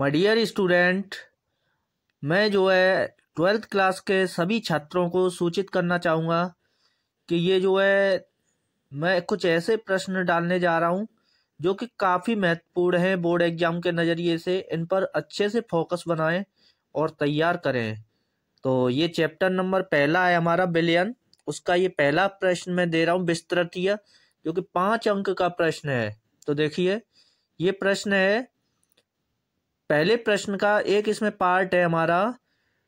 My dear student, मैं जो है 12th क्लास के सभी छात्रों को सूचित करना चाहूँगा कि ये जो है मैं कुछ ऐसे प्रश्न डालने जा रहा हूँ जो कि काफ़ी महत्वपूर्ण हैं बोर्ड एग्जाम के नज़रिए से। इन पर अच्छे से फोकस बनाएं और तैयार करें। तो ये चैप्टर नंबर पहला है हमारा बिलियन, उसका ये पहला प्रश्न मैं दे रहा हूँ विस्तृतीय, जो कि 5 अंक का प्रश्न है। तो देखिए, ये प्रश्न है, पहले प्रश्न का एक इसमें पार्ट है हमारा,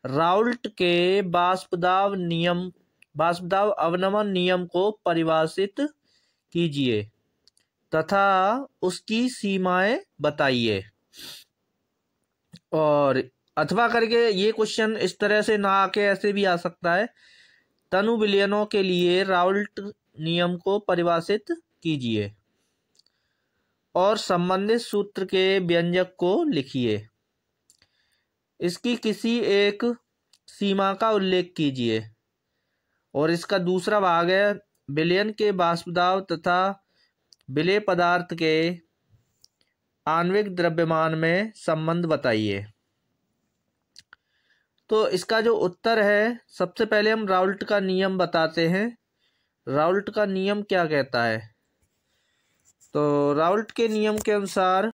राउल्ट के वाष्पदाब अवनमन नियम को परिभाषित कीजिए तथा उसकी सीमाएं बताइए। और अथवा करके ये क्वेश्चन इस तरह से ना आके ऐसे भी आ सकता है, तनु विलयनों के लिए राउल्ट नियम को परिभाषित कीजिए और संबंधित सूत्र के व्यंजक को लिखिए। इसकी किसी एक सीमा का उल्लेख कीजिए। और इसका दूसरा भाग है, विलयन के वाष्पदाब तथा विलेय पदार्थ के आणविक द्रव्यमान में संबंध बताइए। तो इसका जो उत्तर है, सबसे पहले हम राउल्ट का नियम बताते हैं। राउल्ट का नियम क्या कहता है? तो राउल्ट के नियम के अनुसार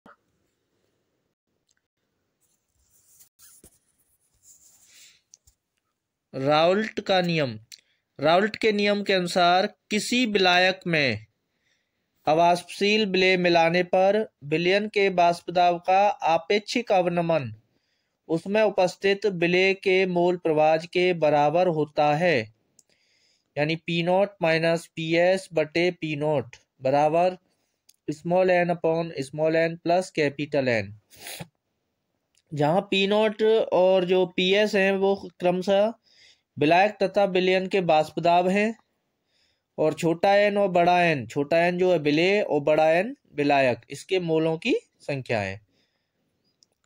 राउल्ट के नियम के अनुसार किसी विलायक में अवाष्पशील विलेय मिलाने पर विलयन के वाष्पदाब का आपेक्षिक अवनमन उसमें उपस्थित विलेय के मोल प्रवाह के बराबर होता है। यानी P0 माइनस PS बटे P0 बराबर small n upon small n plus capital N, जहाँ P0 और जो PS हैं वो क्रमशः विलायक तथा विलयन के वाष्पदाब हैं, और छोटा n और बड़ा n, छोटा n जो है विलेय और बड़ा n विलायक, इसके मोलों की संख्या है।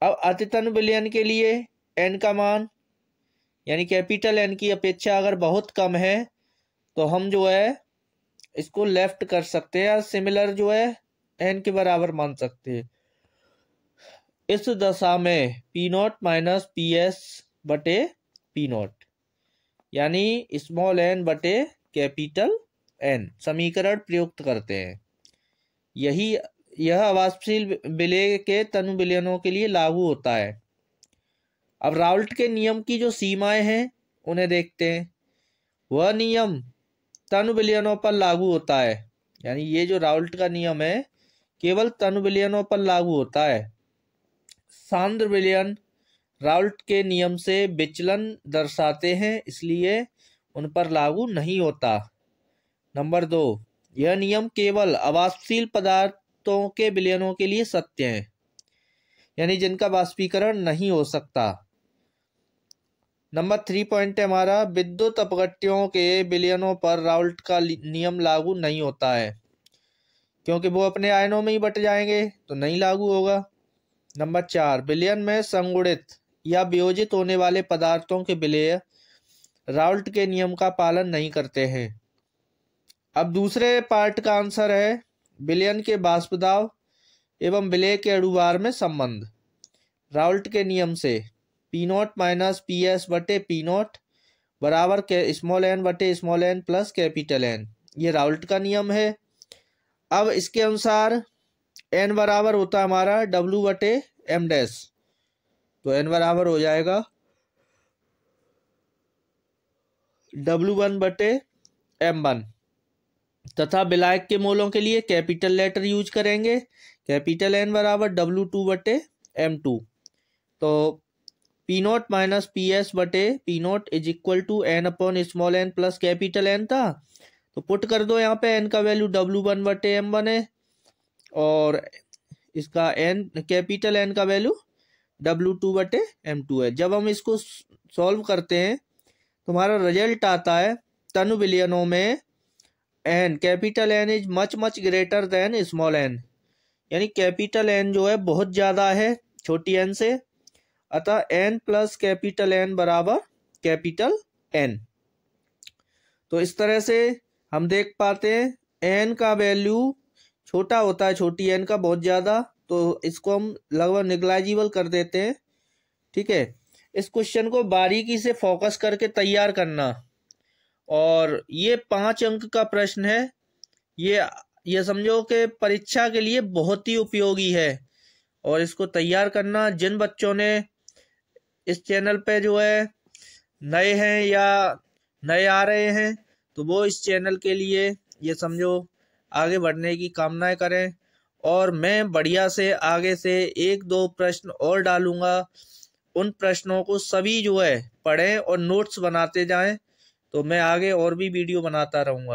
अब अतितन विलयन के लिए n का मान यानी कैपिटल N की अपेक्षा अगर बहुत कम है तो हम जो है इसको लेफ्ट कर सकते हैं, या सिमिलर जो है n के बराबर मान सकते हैं। इस दशा में P0 माइनस PS बटे P0 यानी स्मॉल n बटे कैपिटल N समीकरण प्रयुक्त करते हैं। यह अवाष्पशील विलेय के तनु विलयनों के लिए लागू होता है। अब राउल्ट के नियम की जो सीमाएं हैं उन्हें देखते हैं। वह नियम तनु विलयनों पर लागू होता है, यानी ये जो राउल्ट का नियम है केवल तनु विलयनों पर लागू होता है। सांद्र विलयन राउल्ट के नियम से विचलन दर्शाते हैं, इसलिए उन पर लागू नहीं होता। नंबर 2, यह नियम केवल अवाष्पशील पदार्थों के विलयनों के लिए सत्य है, यानी जिनका वाष्पीकरण नहीं हो सकता। नंबर 3 पॉइंट है हमारा, विद्युत अपघट्यों के विलयनों पर राउल्ट का नियम लागू नहीं होता है, क्योंकि वो अपने आयनों में ही बट जाएंगे, तो नहीं लागू होगा। नंबर 4, विलयन में संगुणित या वियोजित होने वाले पदार्थों के विलेय राउल्ट के नियम का पालन नहीं करते हैं। अब दूसरे पार्ट का आंसर है, विलयन के वाष्पदाब एवं विलेय के अणुभार में संबंध राउल्ट के नियम से P0 माइनस PS बटे P0 बराबर के स्मॉल n बटे small n plus capital N, ये राउल्ट का नियम है। अब इसके अनुसार n बराबर होता है हमारा W बटे M डैश, तो n बराबर हो जाएगा W1 बटे M1 तथा विलायक के मोलों के लिए कैपिटल लेटर यूज करेंगे। कैपिटल N बराबर W2 बटे M2, तो P0 माइनस PS बटे P0 is equal to n upon small n plus capital N था, तो पुट कर दो यहाँ पे। n का वैल्यू W1 बटे M1 है और इसका n कैपिटल N का वैल्यू W2 बटे M2 है। जब हम इसको सॉल्व करते हैं तो हमारा रिजल्ट आता है, तनु विलयनों में n capital N is much greater than small n, यानी कैपिटल N जो है बहुत ज़्यादा है छोटी n से, अतः n प्लस कैपिटल N बराबर कैपिटल N। तो इस तरह से हम देख पाते हैं n का वैल्यू छोटा होता है छोटी n का बहुत ज़्यादा, तो इसको हम लगभग नेग्लिजिबल कर देते हैं। ठीक है, इस क्वेश्चन को बारीकी से फोकस करके तैयार करना, और ये 5 अंक का प्रश्न है। ये समझो कि परीक्षा के लिए बहुत ही उपयोगी है, और इसको तैयार करना। जिन बच्चों ने इस चैनल पे जो है नए हैं या नए आ रहे हैं, तो वो इस चैनल के लिए ये समझो आगे बढ़ने की कामनाएं करें। और मैं बढ़िया से आगे से 1-2 प्रश्न और डालूंगा, उन प्रश्नों को सभी जो है पढ़ें और नोट्स बनाते जाएं, तो मैं आगे और भी वीडियो बनाता रहूँगा।